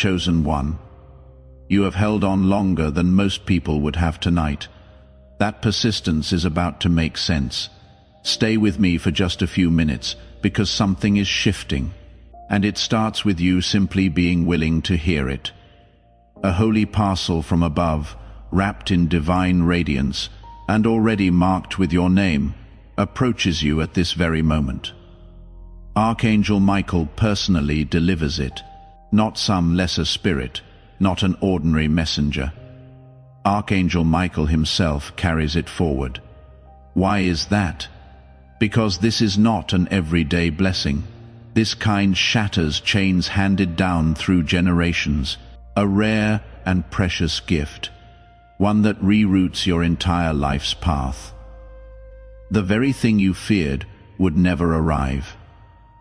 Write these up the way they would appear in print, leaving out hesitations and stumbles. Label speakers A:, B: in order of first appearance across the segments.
A: Chosen one, you have held on longer than most people would have tonight. That persistence is about to make sense. Stay with me for just a few minutes, because something is shifting, and it starts with you simply being willing to hear it. A holy parcel from above, wrapped in divine radiance, and already marked with your name, approaches you at this very moment. Archangel Michael personally delivers it, not some lesser spirit, not an ordinary messenger. Archangel Michael himself carries it forward. Why is that? Because this is not an everyday blessing. This kind shatters chains handed down through generations, a rare and precious gift, one that reroutes your entire life's path. The very thing you feared would never arrive,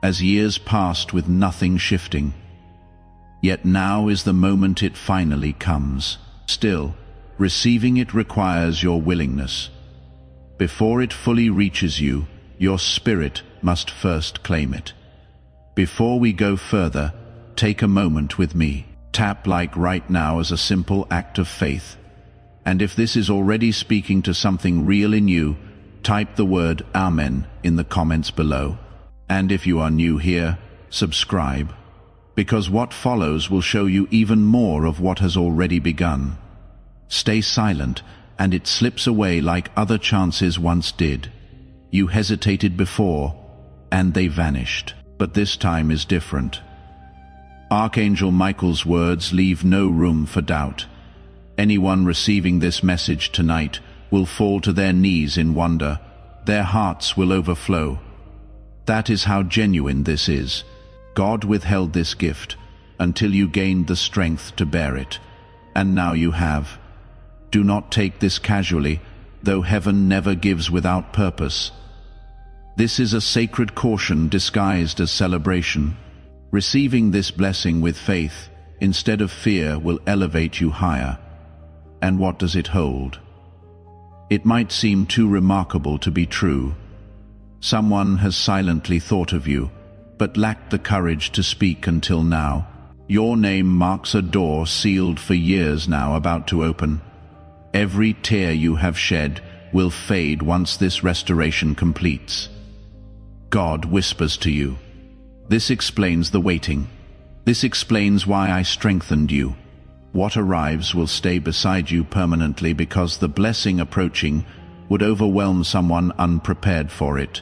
A: as years passed with nothing shifting. Yet now is the moment it finally comes. Still, receiving it requires your willingness. Before it fully reaches you, your spirit must first claim it. Before we go further, take a moment with me. Tap like right now as a simple act of faith. And if this is already speaking to something real in you, type the word Amen in the comments below. And if you are new here, subscribe, because what follows will show you even more of what has already begun. Stay silent, and it slips away like other chances once did. You hesitated before, and they vanished. But this time is different. Archangel Michael's words leave no room for doubt. Anyone receiving this message tonight will fall to their knees in wonder. Their hearts will overflow. That is how genuine this is. God withheld this gift until you gained the strength to bear it. And now you have. Do not take this casually, though heaven never gives without purpose. This is a sacred caution disguised as celebration. Receiving this blessing with faith, instead of fear, will elevate you higher. And what does it hold? It might seem too remarkable to be true. Someone has silently thought of you, but lacked the courage to speak until now. Your name marks a door sealed for years now, about to open. Every tear you have shed will fade once this restoration completes. God whispers to you. This explains the waiting. This explains why I strengthened you. What arrives will stay beside you permanently, because the blessing approaching would overwhelm someone unprepared for it.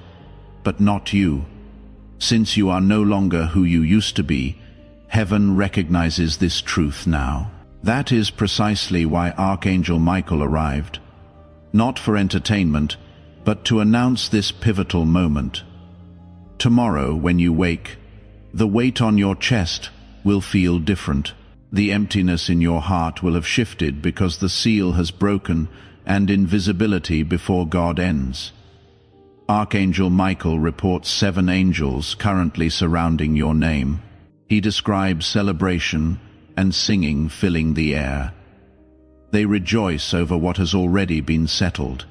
A: But not you. Since you are no longer who you used to be, heaven recognizes this truth now. That is precisely why Archangel Michael arrived. Not for entertainment, but to announce this pivotal moment. Tomorrow, when you wake, the weight on your chest will feel different. The emptiness in your heart will have shifted, because the seal has broken, and invisibility before God ends. Archangel Michael reports 7 angels currently surrounding your name. He describes celebration and singing filling the air. They rejoice over what has already been settled.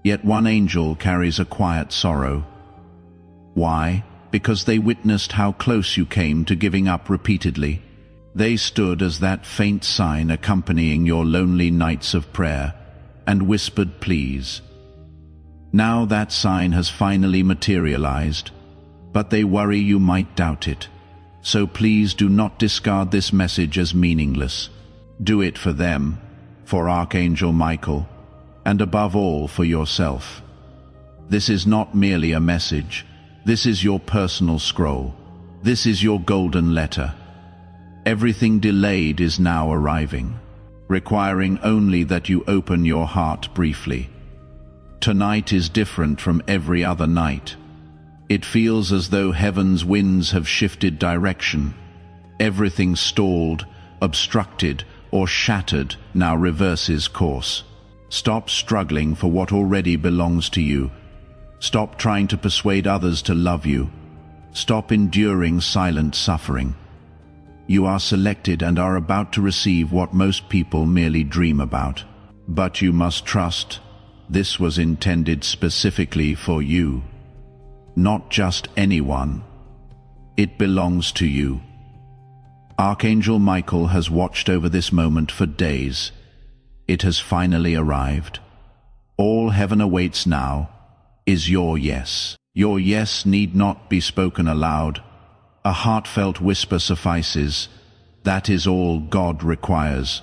A: Yet one angel carries a quiet sorrow. Why? Because they witnessed how close you came to giving up repeatedly. They stood as that faint sign accompanying your lonely nights of prayer, and whispered pleas. Now that sign has finally materialized, but they worry you might doubt it. So please do not discard this message as meaningless. Do it for them, for Archangel Michael, and above all for yourself. This is not merely a message. This is your personal scroll. This is your golden letter. Everything delayed is now arriving, requiring only that you open your heart briefly. Tonight is different from every other night. It feels as though heaven's winds have shifted direction. Everything stalled, obstructed, or shattered now reverses course. Stop struggling for what already belongs to you. Stop trying to persuade others to love you. Stop enduring silent suffering. You are selected and are about to receive what most people merely dream about. But you must trust, this was intended specifically for you. Not just anyone. It belongs to you. Archangel Michael has watched over this moment for days. It has finally arrived. All heaven awaits now is your yes. Your yes need not be spoken aloud. A heartfelt whisper suffices. That is all God requires.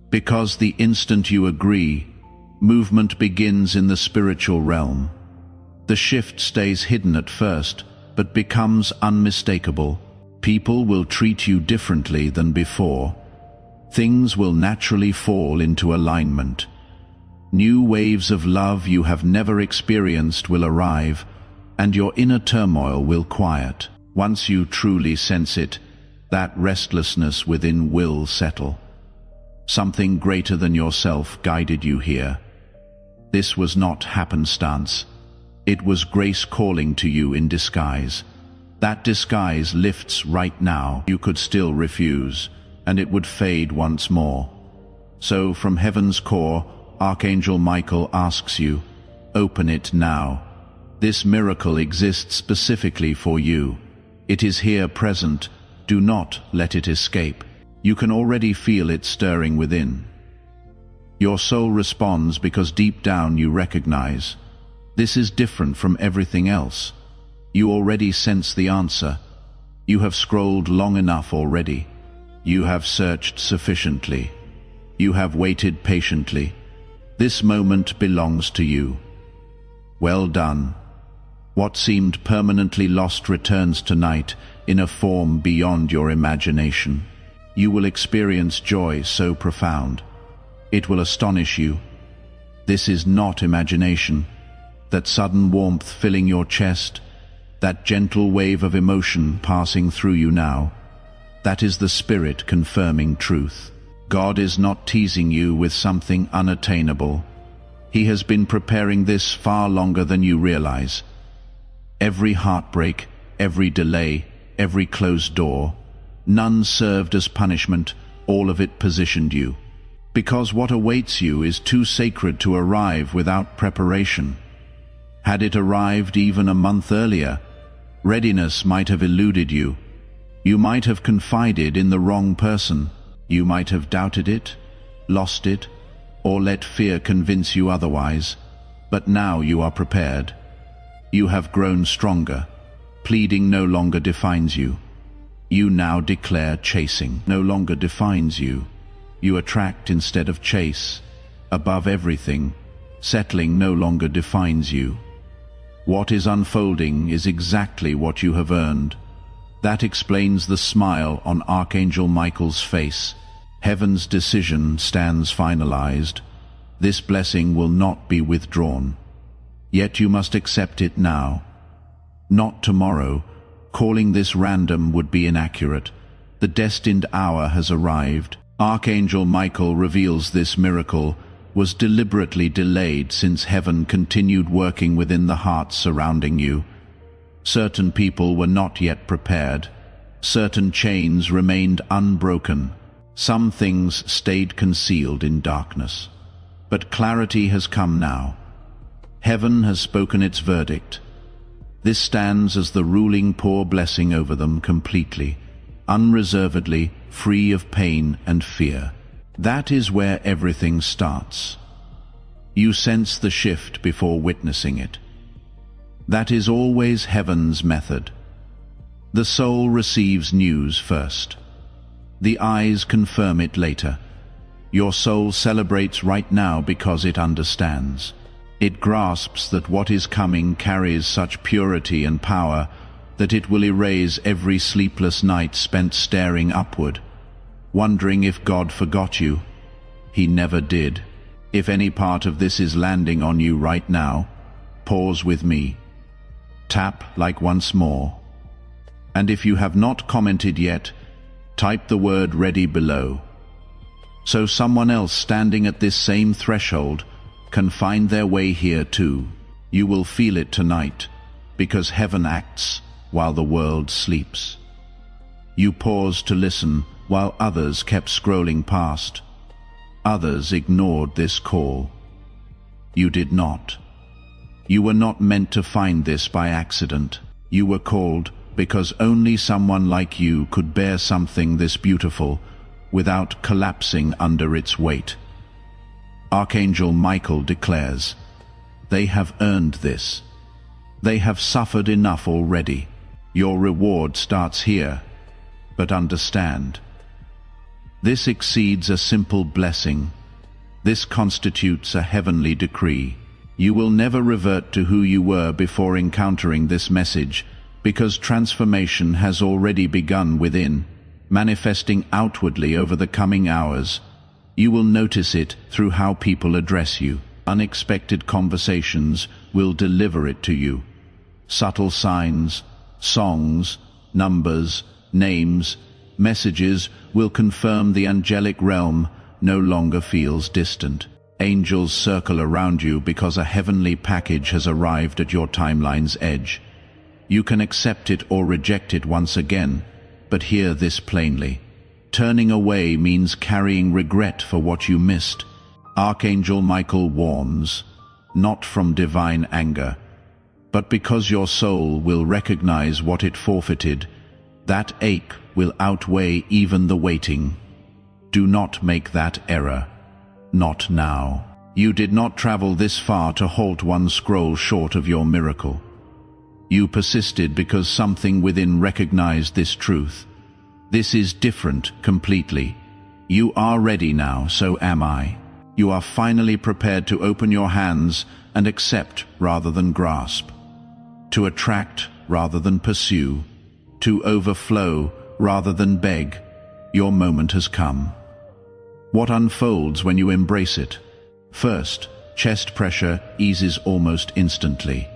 A: Because the instant you agree, movement begins in the spiritual realm. The shift stays hidden at first, but becomes unmistakable. People will treat you differently than before. Things will naturally fall into alignment. New waves of love you have never experienced will arrive, and your inner turmoil will quiet. Once you truly sense it, that restlessness within will settle. Something greater than yourself guided you here. This was not happenstance. It was grace calling to you in disguise. That disguise lifts right now. You could still refuse, and it would fade once more. So from heaven's core, Archangel Michael asks you, open it now. This miracle exists specifically for you. It is here present. Do not let it escape. You can already feel it stirring within. Your soul responds because deep down you recognize, this is different from everything else. You already sense the answer. You have scrolled long enough already. You have searched sufficiently. You have waited patiently. This moment belongs to you. Well done. What seemed permanently lost returns tonight in a form beyond your imagination. You will experience joy so profound. It will astonish you. This is not imagination. That sudden warmth filling your chest, that gentle wave of emotion passing through you now, that is the Spirit confirming truth. God is not teasing you with something unattainable. He has been preparing this far longer than you realize. Every heartbreak, every delay, every closed door, none served as punishment, all of it positioned you. Because what awaits you is too sacred to arrive without preparation. Had it arrived even a month earlier, readiness might have eluded you. You might have confided in the wrong person. You might have doubted it, lost it, or let fear convince you otherwise. But now you are prepared. You have grown stronger. Pleading no longer defines you. You now declare chasing no longer defines you. You attract instead of chase. Above everything, settling no longer defines you. What is unfolding is exactly what you have earned. That explains the smile on Archangel Michael's face. Heaven's decision stands finalized. This blessing will not be withdrawn. Yet you must accept it now. Not tomorrow. Calling this random would be inaccurate. The destined hour has arrived. Archangel Michael reveals this miracle was deliberately delayed since heaven continued working within the hearts surrounding you. Certain people were not yet prepared. Certain chains remained unbroken. Some things stayed concealed in darkness. But clarity has come now. Heaven has spoken its verdict. This stands as the ruling pour blessing over them completely, unreservedly, free of pain and fear. That is where everything starts. You sense the shift before witnessing it. That is always heaven's method. The soul receives news first. The eyes confirm it later. Your soul celebrates right now because it understands. It grasps that what is coming carries such purity and power that it will erase every sleepless night spent staring upward, wondering if God forgot you. He never did. If any part of this is landing on you right now, pause with me. Tap like once more. And if you have not commented yet, type the word ready below. So someone else standing at this same threshold can find their way here too. You will feel it tonight, because heaven acts while the world sleeps. You paused to listen while others kept scrolling past. Others ignored this call. You did not. You were not meant to find this by accident. You were called because only someone like you could bear something this beautiful without collapsing under its weight. Archangel Michael declares, "They have earned this. They have suffered enough already. Your reward starts here, but understand. This exceeds a simple blessing. This constitutes a heavenly decree. You will never revert to who you were before encountering this message, because transformation has already begun within, manifesting outwardly over the coming hours. You will notice it through how people address you. Unexpected conversations will deliver it to you. Subtle signs, songs, numbers, names, messages will confirm the angelic realm no longer feels distant. Angels circle around you because a heavenly package has arrived at your timeline's edge. You can accept it or reject it once again, but hear this plainly. Turning away means carrying regret for what you missed. Archangel Michael warns, not from divine anger, but because your soul will recognize what it forfeited. That ache will outweigh even the waiting. Do not make that error. Not now. You did not travel this far to halt one scroll short of your miracle. You persisted because something within recognized this truth. This is different completely. You are ready now, so am I. You are finally prepared to open your hands and accept rather than grasp, to attract rather than pursue, to overflow rather than beg. Your moment has come. What unfolds when you embrace it? First, chest pressure eases almost instantly.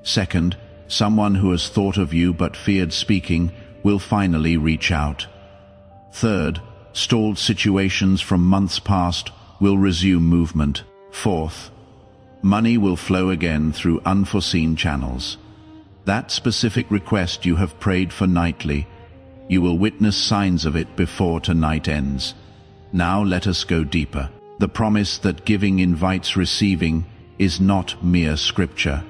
A: Second, someone who has thought of you but feared speaking will finally reach out. Third, stalled situations from months past will resume movement. Fourth, money will flow again through unforeseen channels. That specific request you have prayed for nightly, you will witness signs of it before tonight ends. Now let us go deeper. The promise that giving invites receiving is not mere scripture.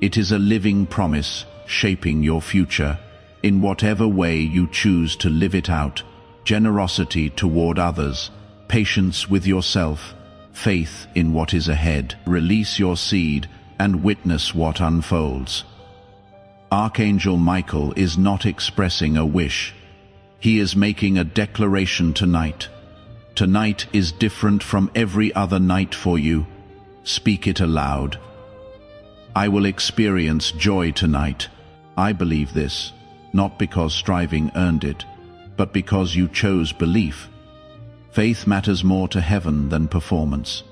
A: It is a living promise shaping your future in whatever way you choose to live it out. Generosity toward others, patience with yourself, faith in what is ahead. Release your seed and witness what unfolds. Archangel Michael is not expressing a wish. He is making a declaration tonight. Tonight is different from every other night for you. Speak it aloud. I will experience joy tonight. I believe this, not because striving earned it, but because you chose belief. Faith matters more to heaven than performance.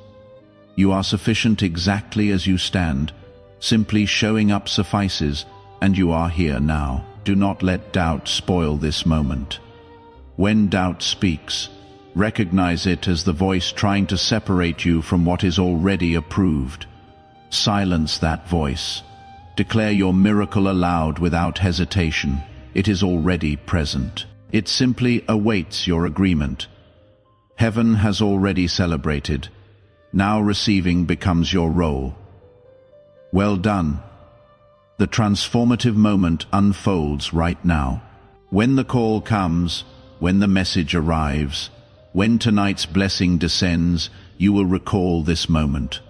A: You are sufficient exactly as you stand. Simply showing up suffices, and you are here now. Do not let doubt spoil this moment. When doubt speaks, recognize it as the voice trying to separate you from what is already approved. Silence that voice. Declare your miracle aloud without hesitation. It is already present. It simply awaits your agreement. Heaven has already celebrated. Now receiving becomes your role. Well done. The transformative moment unfolds right now. When the call comes, when the message arrives, when tonight's blessing descends, you will recall this moment.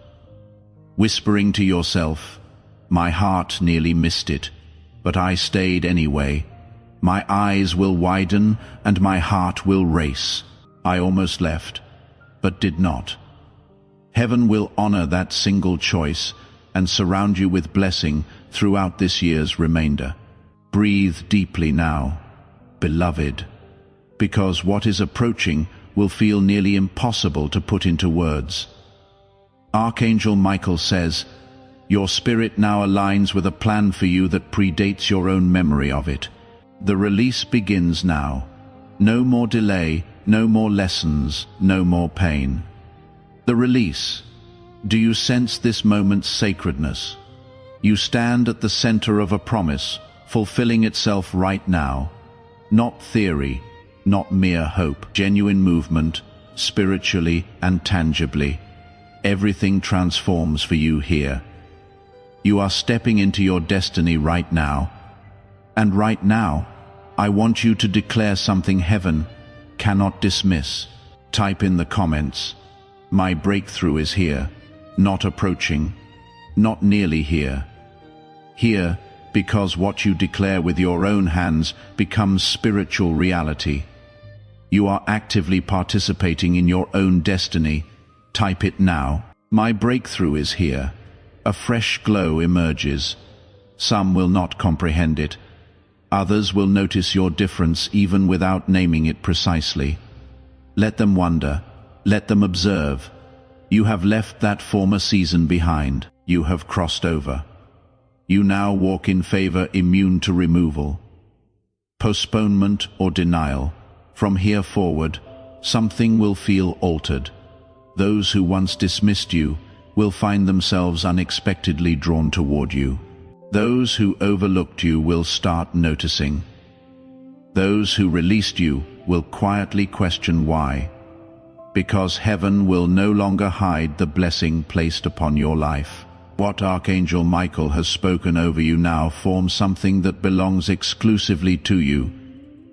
A: Whispering to yourself, "My heart nearly missed it, but I stayed anyway. My eyes will widen and my heart will race. I almost left, but did not." Heaven will honor that single choice and surround you with blessing throughout this year's remainder. Breathe deeply now, beloved, because what is approaching will feel nearly impossible to put into words. Archangel Michael says, your spirit now aligns with a plan for you that predates your own memory of it. The release begins now. No more delay, no more lessons, no more pain. The release. Do you sense this moment's sacredness? You stand at the center of a promise, fulfilling itself right now. Not theory, not mere hope. Genuine movement, spiritually and tangibly. Everything transforms for you here. You are stepping into your destiny right now, And right now, I want you to declare something heaven cannot dismiss. Type in the comments, "My breakthrough is here, not approaching, not nearly here." Here, because what you declare with your own hands becomes spiritual reality. You are actively participating in your own destiny. Type it now. My breakthrough is here. A fresh glow emerges. Some will not comprehend it. Others will notice your difference even without naming it precisely. Let them wonder. Let them observe. You have left that former season behind. You have crossed over. You now walk in favor immune to removal, postponement or denial. From here forward, something will feel altered. Those who once dismissed you will find themselves unexpectedly drawn toward you. Those who overlooked you will start noticing. Those who released you will quietly question why. Because heaven will no longer hide the blessing placed upon your life. What Archangel Michael has spoken over you now forms something that belongs exclusively to you.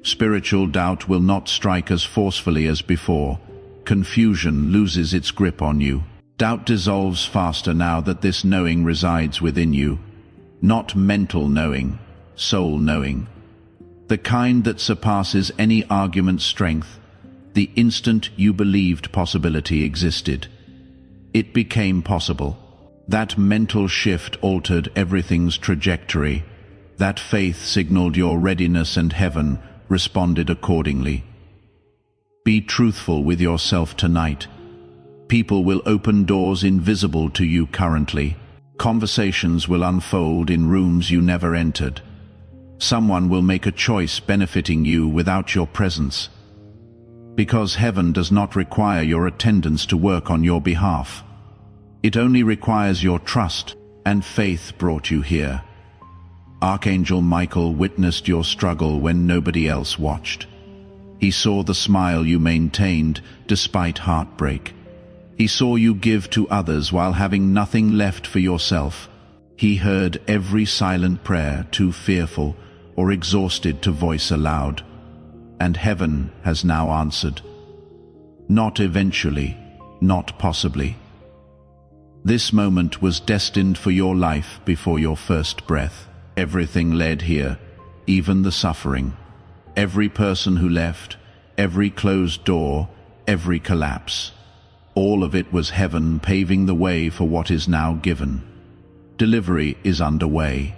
A: Spiritual doubt will not strike as forcefully as before. Confusion loses its grip on you. Doubt dissolves faster now that this knowing resides within you. Not mental knowing, soul knowing. The kind that surpasses any argument's strength. The instant you believed possibility existed, it became possible. That mental shift altered everything's trajectory. That faith signaled your readiness, and heaven responded accordingly. Be truthful with yourself tonight. People will open doors invisible to you currently. Conversations will unfold in rooms you never entered. Someone will make a choice benefiting you without your presence. Because heaven does not require your attendance to work on your behalf. It only requires your trust, and faith brought you here. Archangel Michael witnessed your struggle when nobody else watched. He saw the smile you maintained despite heartbreak. He saw you give to others while having nothing left for yourself. He heard every silent prayer too fearful or exhausted to voice aloud. And heaven has now answered. Not eventually, not possibly. This moment was destined for your life before your first breath. Everything led here, even the suffering. Every person who left, every closed door, every collapse. All of it was heaven paving the way for what is now given. Delivery is underway.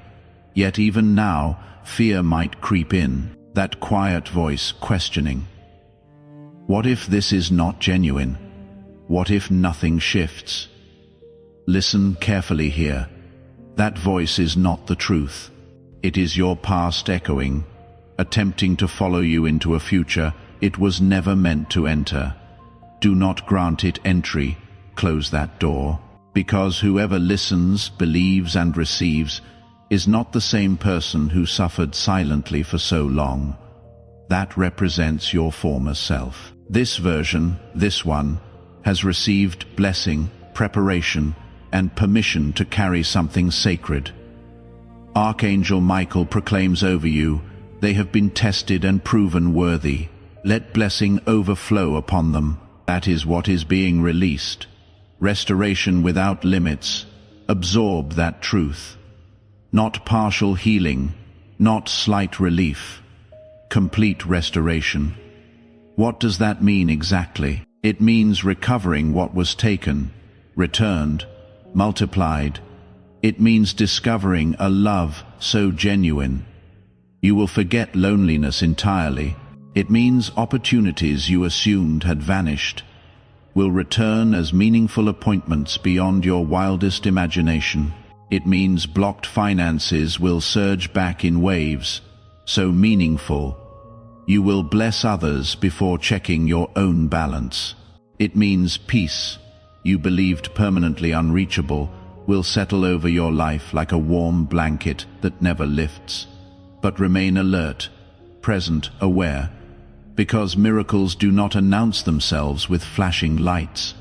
A: Yet even now, fear might creep in, that quiet voice questioning. What if this is not genuine? What if nothing shifts? Listen carefully here. That voice is not the truth. It is your past echoing, attempting to follow you into a future it was never meant to enter. Do not grant it entry. Close that door. Because whoever listens, believes, and receives is not the same person who suffered silently for so long. That represents your former self. This version, this one, has received blessing, preparation, and permission to carry something sacred. Archangel Michael proclaims over you, they have been tested and proven worthy. Let blessing overflow upon them. That is what is being released. Restoration without limits. Absorb that truth. Not partial healing, not slight relief. Complete restoration. What does that mean exactly? It means recovering what was taken, returned, multiplied. It means discovering a love so genuine. You will forget loneliness entirely. It means opportunities you assumed had vanished will return as meaningful appointments beyond your wildest imagination. It means blocked finances will surge back in waves, so meaningful. You will bless others before checking your own balance. It means peace, you believed permanently unreachable, will settle over your life like a warm blanket that never lifts. But remain alert, present, aware, because miracles do not announce themselves with flashing lights.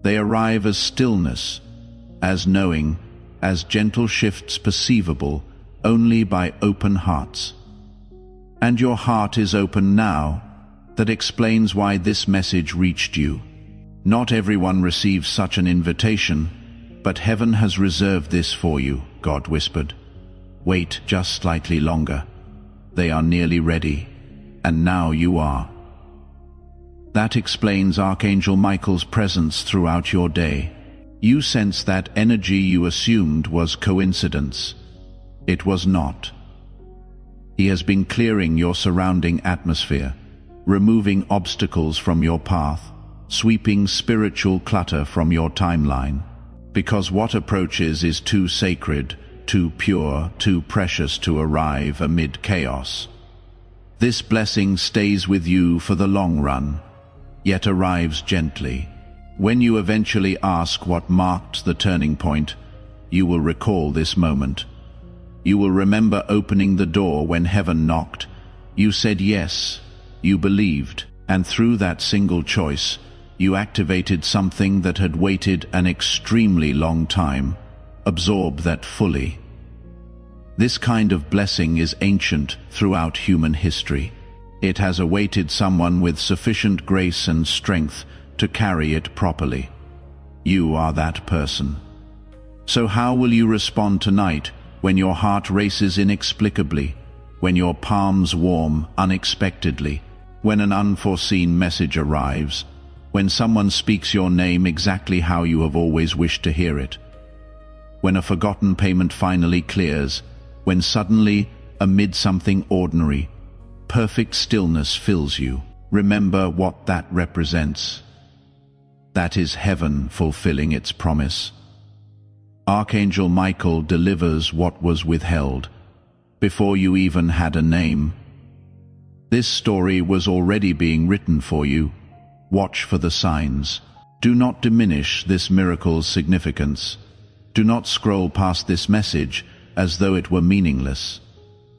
A: They arrive as stillness, as knowing, as gentle shifts perceivable only by open hearts. and your heart is open now. That explains why this message reached you. Not everyone receives such an invitation, but heaven has reserved this for you, God whispered. Wait just slightly longer. They are nearly ready, and now you are. That explains Archangel Michael's presence throughout your day. You sense that energy you assumed was coincidence. It was not. He has been clearing your surrounding atmosphere, removing obstacles from your path, sweeping spiritual clutter from your timeline. Because what approaches is too sacred, too pure, too precious to arrive amid chaos. This blessing stays with you for the long run, yet arrives gently. When you eventually ask what marked the turning point, you will recall this moment. You will remember opening the door when heaven knocked. You said yes, you believed, and through that single choice, you activated something that had waited an extremely long time. Absorb that fully. This kind of blessing is ancient throughout human history. It has awaited someone with sufficient grace and strength to carry it properly. You are that person. So how will you respond tonight when your heart races inexplicably, when your palms warm unexpectedly, when an unforeseen message arrives, when someone speaks your name exactly how you have always wished to hear it, when a forgotten payment finally clears, when suddenly, amid something ordinary, perfect stillness fills you? Remember what that represents. That is heaven fulfilling its promise. Archangel Michael delivers what was withheld, before you even had a name. This story was already being written for you. Watch for the signs. Do not diminish this miracle's significance. Do not scroll past this message as though it were meaningless.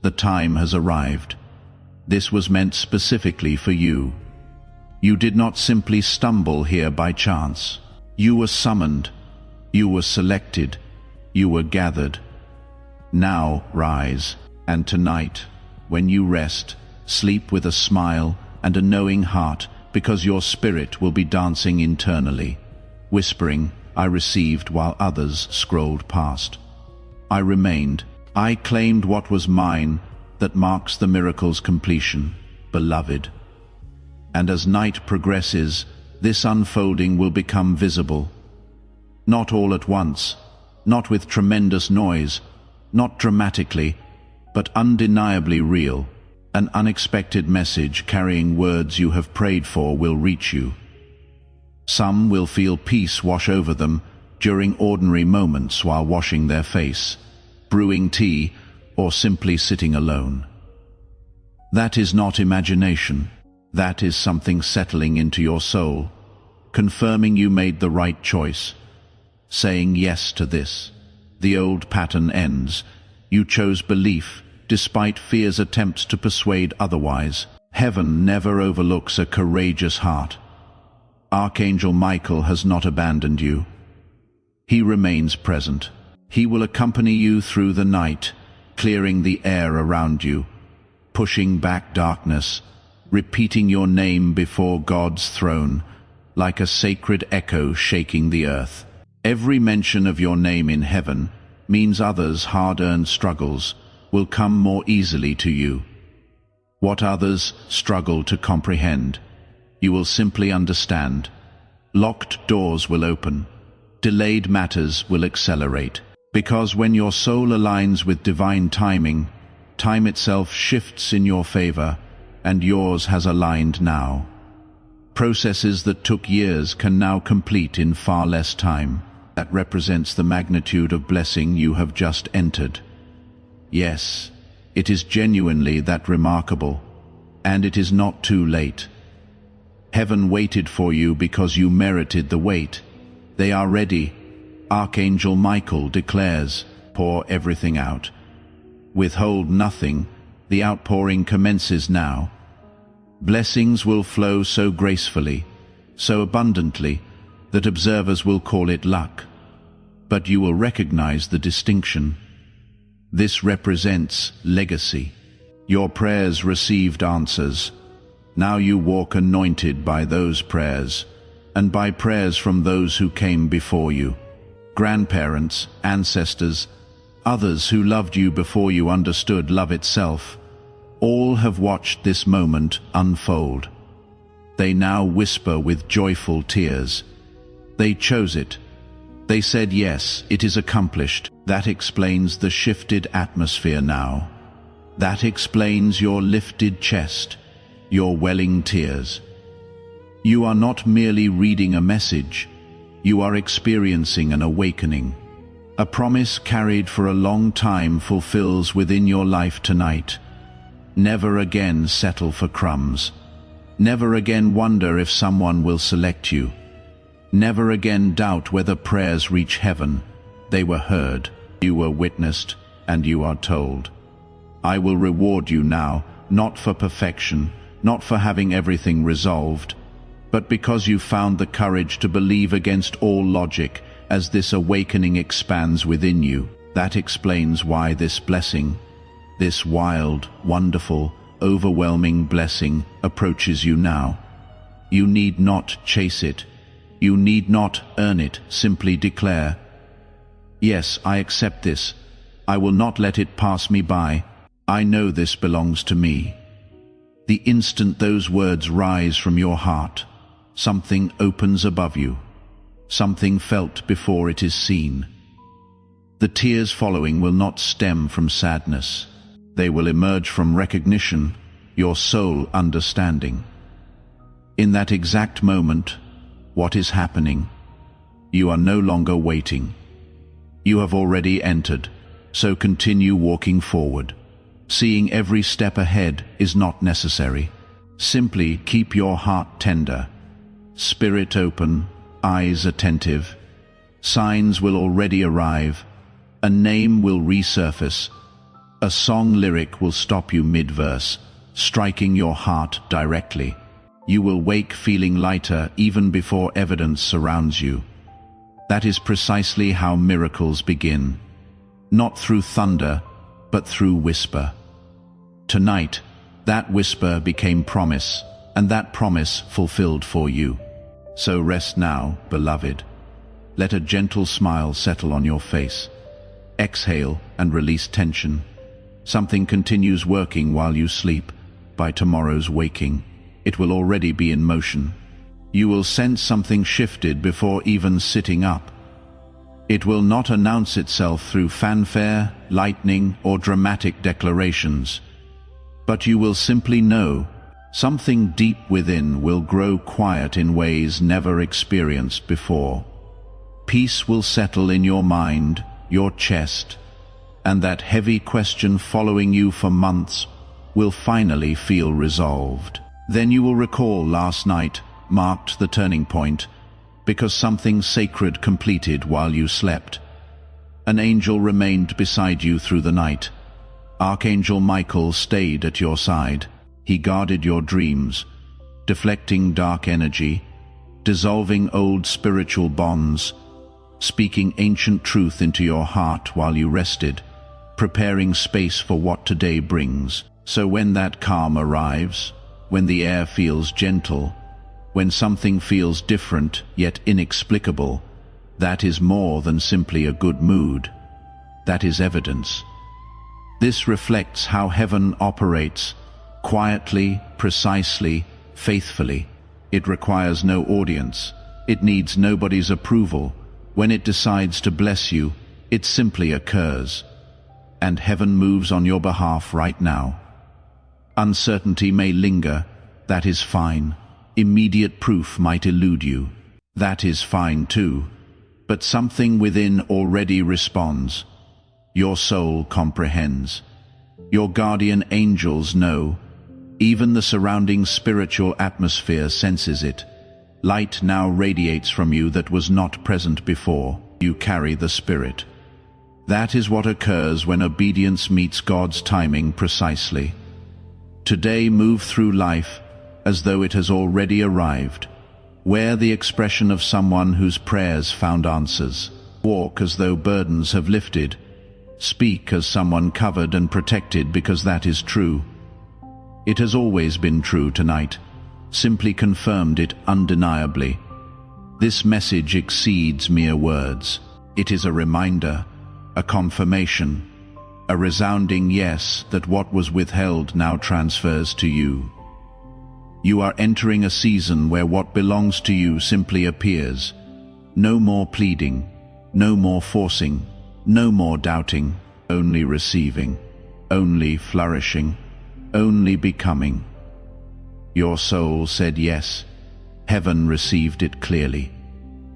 A: The time has arrived. This was meant specifically for you. You did not simply stumble here by chance. You were summoned. You were selected. You were gathered. Now rise, and tonight, when you rest, sleep with a smile and a knowing heart, because your spirit will be dancing internally, whispering, I received while others scrolled past. I remained. I claimed what was mine. That marks the miracle's completion, beloved. And as night progresses, this unfolding will become visible. Not all at once, not with tremendous noise, not dramatically, but undeniably real. An unexpected message carrying words you have prayed for will reach you. Some will feel peace wash over them during ordinary moments while washing their face, brewing tea, or simply sitting alone. That is not imagination. That is something settling into your soul, confirming you made the right choice, saying yes to this. The old pattern ends. You chose belief, despite fear's attempts to persuade otherwise. Heaven never overlooks a courageous heart. Archangel Michael has not abandoned you. He remains present. He will accompany you through the night, clearing the air around you, pushing back darkness, repeating your name before God's throne, like a sacred echo shaking the earth. Every mention of your name in heaven means others' hard-earned struggles will come more easily to you. What others struggle to comprehend, you will simply understand. Locked doors will open. Delayed matters will accelerate. Because when your soul aligns with divine timing, time itself shifts in your favor, and yours has aligned now. Processes that took years can now complete in far less time. That represents the magnitude of blessing you have just entered. Yes, it is genuinely that remarkable, and it is not too late. Heaven waited for you because you merited the wait. They are ready. Archangel Michael declares, pour everything out. Withhold nothing. The outpouring commences now. Blessings will flow so gracefully, so abundantly, that observers will call it luck. But you will recognize the distinction. This represents legacy. Your prayers received answers. Now you walk anointed by those prayers, and by prayers from those who came before you. Grandparents, ancestors, others who loved you before you understood love itself, all have watched this moment unfold. They now whisper with joyful tears. They chose it. They said, yes, it is accomplished. That explains the shifted atmosphere now. That explains your lifted chest, your welling tears. You are not merely reading a message. You are experiencing an awakening. A promise carried for a long time fulfills within your life tonight. Never again settle for crumbs. Never again wonder if someone will select you. Never again doubt whether prayers reach heaven. They were heard, you were witnessed, and you are told. I will reward you now, not for perfection, not for having everything resolved, but because you found the courage to believe against all logic as this awakening expands within you. That explains why this blessing, this wild, wonderful, overwhelming blessing approaches you now. You need not chase it. You need not earn it. Simply declare, yes, I accept this. I will not let it pass me by. I know this belongs to me. The instant those words rise from your heart, something opens above you, something felt before it is seen. The tears following will not stem from sadness. They will emerge from recognition, your soul understanding. In that exact moment, what is happening? You are no longer waiting. You have already entered, so continue walking forward. Seeing every step ahead is not necessary. Simply keep your heart tender, spirit open, eyes attentive. Signs will already arrive. A name will resurface. A song lyric will stop you mid-verse, striking your heart directly. You will wake feeling lighter even before evidence surrounds you. That is precisely how miracles begin. Not through thunder, but through whisper. Tonight, that whisper became promise, and that promise fulfilled for you. So rest now, beloved. Let a gentle smile settle on your face. Exhale and release tension. Something continues working while you sleep. By tomorrow's waking, it will already be in motion. You will sense something shifted before even sitting up. It will not announce itself through fanfare, lightning, or dramatic declarations. But you will simply know. Something deep within will grow quiet in ways never experienced before. Peace will settle in your mind, your chest, and that heavy question following you for months will finally feel resolved. Then you will recall last night marked the turning point, because something sacred completed while you slept. An angel remained beside you through the night. Archangel Michael stayed at your side. He guarded your dreams, deflecting dark energy, dissolving old spiritual bonds, speaking ancient truth into your heart while you rested, preparing space for what today brings. So when that calm arrives, when the air feels gentle, when something feels different yet inexplicable, that is more than simply a good mood. That is evidence. This reflects how heaven operates, quietly, precisely, faithfully. It requires no audience. It needs nobody's approval. When it decides to bless you, it simply occurs. And heaven moves on your behalf right now. Uncertainty may linger. That is fine. Immediate proof might elude you. That is fine too. But something within already responds. Your soul comprehends. Your guardian angels know. Even the surrounding spiritual atmosphere senses it. Light now radiates from you that was not present before. You carry the Spirit. That is what occurs when obedience meets God's timing precisely. Today move through life as though it has already arrived. Wear the expression of someone whose prayers found answers. Walk as though burdens have lifted. Speak as someone covered and protected, because that is true. It has always been true tonight, simply confirmed it undeniably. This message exceeds mere words. It is a reminder, a confirmation, a resounding yes that what was withheld now transfers to you. You are entering a season where what belongs to you simply appears. No more pleading, no more forcing, no more doubting, only receiving, only flourishing, only becoming. Your soul said yes. Heaven received it clearly.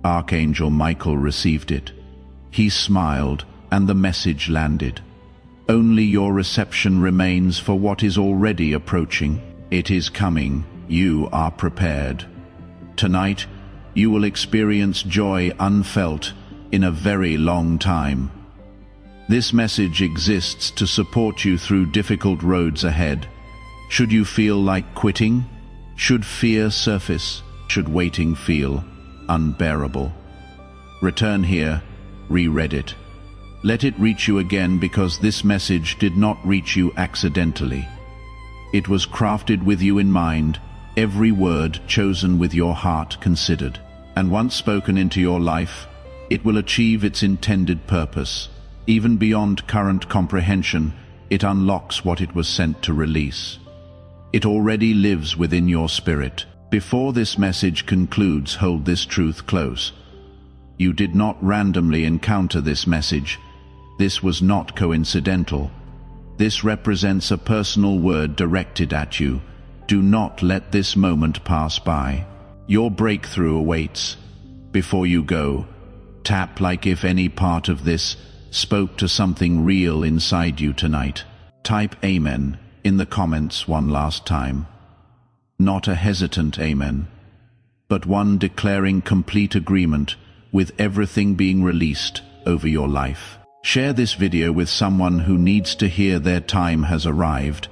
A: Archangel Michael received it. He smiled, and the message landed. Only your reception remains for what is already approaching. It is coming. You are prepared. Tonight, you will experience joy unfelt in a very long time. This message exists to support you through difficult roads ahead. Should you feel like quitting? Should fear surface? Should waiting feel unbearable? Return here, reread it. Let it reach you again, because this message did not reach you accidentally. It was crafted with you in mind, every word chosen with your heart considered. And once spoken into your life, it will achieve its intended purpose. Even beyond current comprehension, it unlocks what it was sent to release. It already lives within your spirit. Before this message concludes, hold this truth close. You did not randomly encounter this message. This was not coincidental. This represents a personal word directed at you. Do not let this moment pass by. Your breakthrough awaits. Before you go, tap like if any part of this spoke to something real inside you tonight. Type Amen in the comments one last time. Not a hesitant Amen, but one declaring complete agreement with everything being released over your life. Share this video with someone who needs to hear their time has arrived,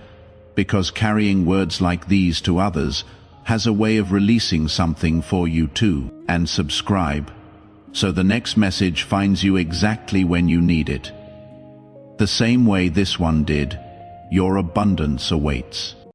A: because carrying words like these to others has a way of releasing something for you too. And subscribe, so the next message finds you exactly when you need it. The same way this one did, your abundance awaits.